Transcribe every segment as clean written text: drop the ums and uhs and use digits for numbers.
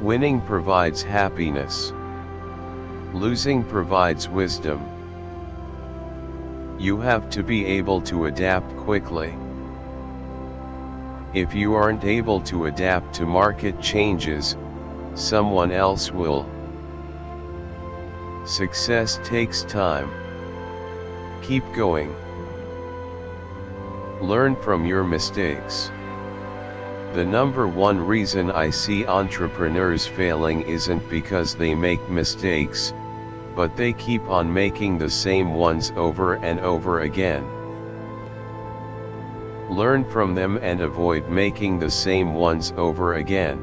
Winning provides happiness. Losing provides wisdom. You have to be able to adapt quickly. If you aren't able to adapt to market changes, someone else will. Success takes time. Keep going. Learn from your mistakes. The number one reason I see entrepreneurs failing isn't because they make mistakes, but they keep on making the same ones over and over again. Learn from them and avoid making the same ones over again.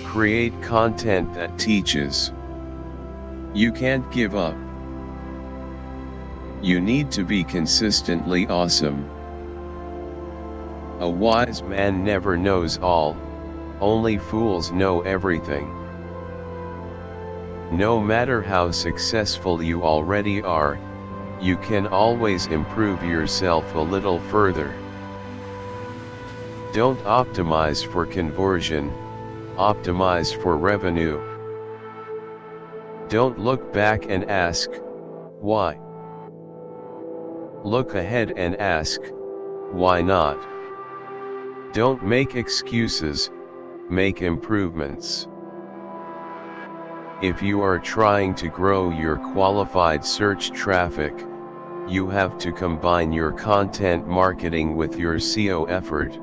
Create content that teaches. You can't give up. You need to be consistently awesome. A wise man never knows all, only fools know everything. No matter how successful you already are, you can always improve yourself a little further. Don't optimize for conversion, optimize for revenue. Don't look back and ask, why? Look ahead and ask, why not? Don't make excuses, make improvements. If you are trying to grow your qualified search traffic, you have to combine your content marketing with your SEO effort.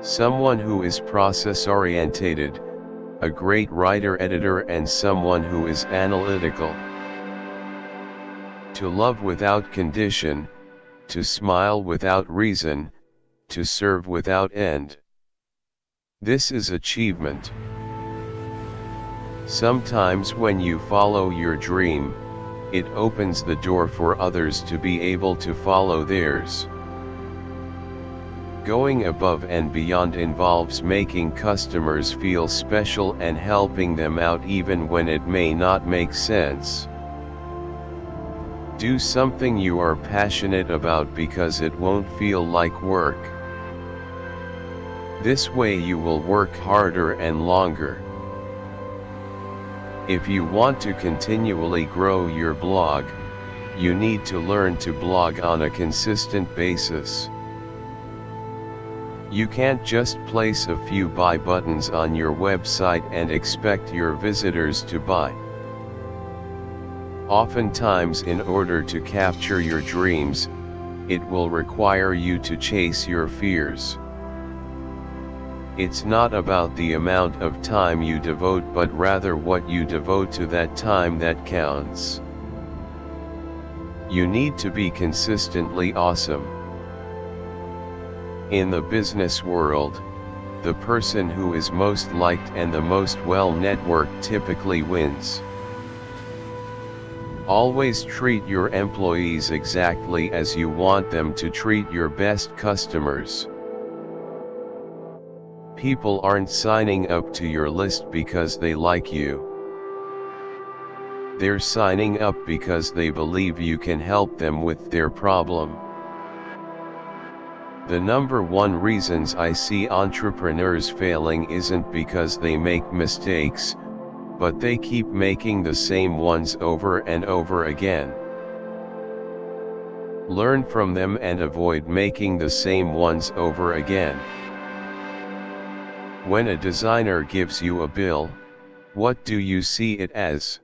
Someone who is process-orientated, a great writer-editor, and someone who is analytical. To love without condition, to smile without reason, to serve without end. This is achievement. Sometimes when you follow your dream, it opens the door for others to be able to follow theirs. Going above and beyond involves making customers feel special and helping them out even when it may not make sense. Do something you are passionate about because it won't feel like work. This way you will work harder and longer. If you want to continually grow your blog, you need to learn to blog on a consistent basis. You can't just place a few buy buttons on your website and expect your visitors to buy. Oftentimes, in order to capture your dreams, it will require you to chase your fears. It's not about the amount of time you devote, but rather what you devote to that time that counts. You need to be consistently awesome. In the business world, the person who is most liked and the most well-networked typically wins. Always treat your employees exactly as you want them to treat your best customers. People aren't signing up to your list because they like you. They're signing up because they believe you can help them with their problem. The number one reasons I see entrepreneurs failing isn't because they make mistakes, but they keep making the same ones over and over again. Learn from them and avoid making the same ones over again. When a designer gives you a bill, what do you see it as?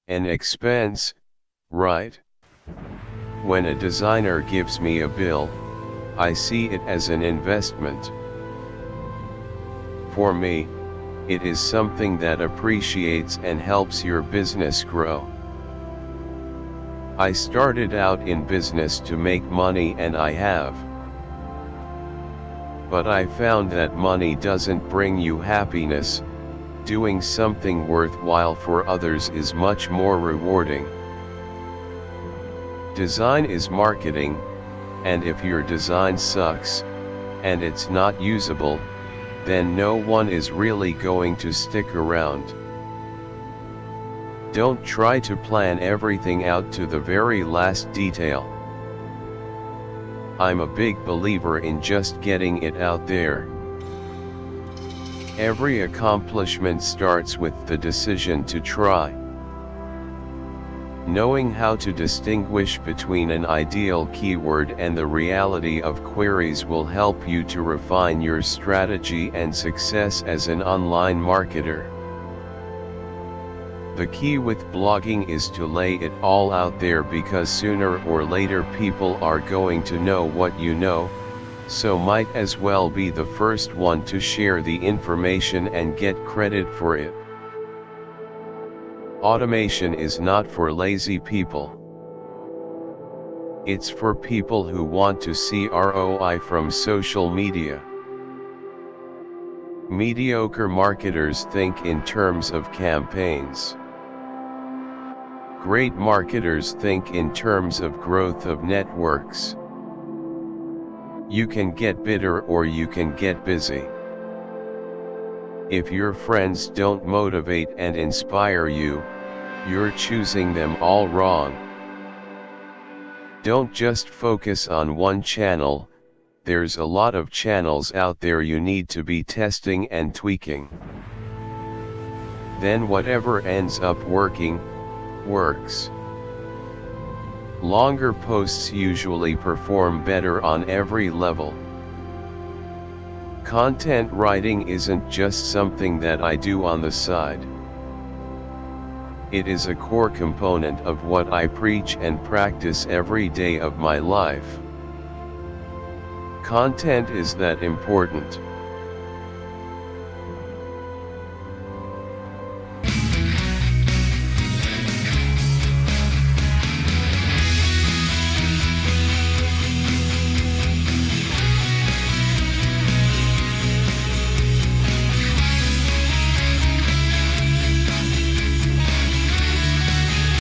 An expense, right? When a designer gives me a bill, I see it as an investment. For me, it is something that appreciates and helps your business grow. I started out in business to make money, and I have. But I found that money doesn't bring you happiness. Doing something worthwhile for others is much more rewarding. Design is marketing, and if your design sucks, and it's not usable, then no one is really going to stick around. Don't try to plan everything out to the very last detail. I'm a big believer in just getting it out there. Every accomplishment starts with the decision to try. Knowing how to distinguish between an ideal keyword and the reality of queries will help you to refine your strategy and success as an online marketer. The key with blogging is to lay it all out there, because sooner or later people are going to know what you know, so might as well be the first one to share the information and get credit for it. Automation is not for lazy people. It's for people who want to see ROI from social media. Mediocre marketers think in terms of campaigns. Great marketers think in terms of growth of networks. You can get bitter or you can get busy. If your friends don't motivate and inspire you, you're choosing them all wrong. Don't just focus on one channel, there's a lot of channels out there you need to be testing and tweaking. Then whatever ends up working, works. Longer posts usually perform better on every level. Content writing isn't just something that I do on the side. It is a core component of what I preach and practice every day of my life. Content is that important.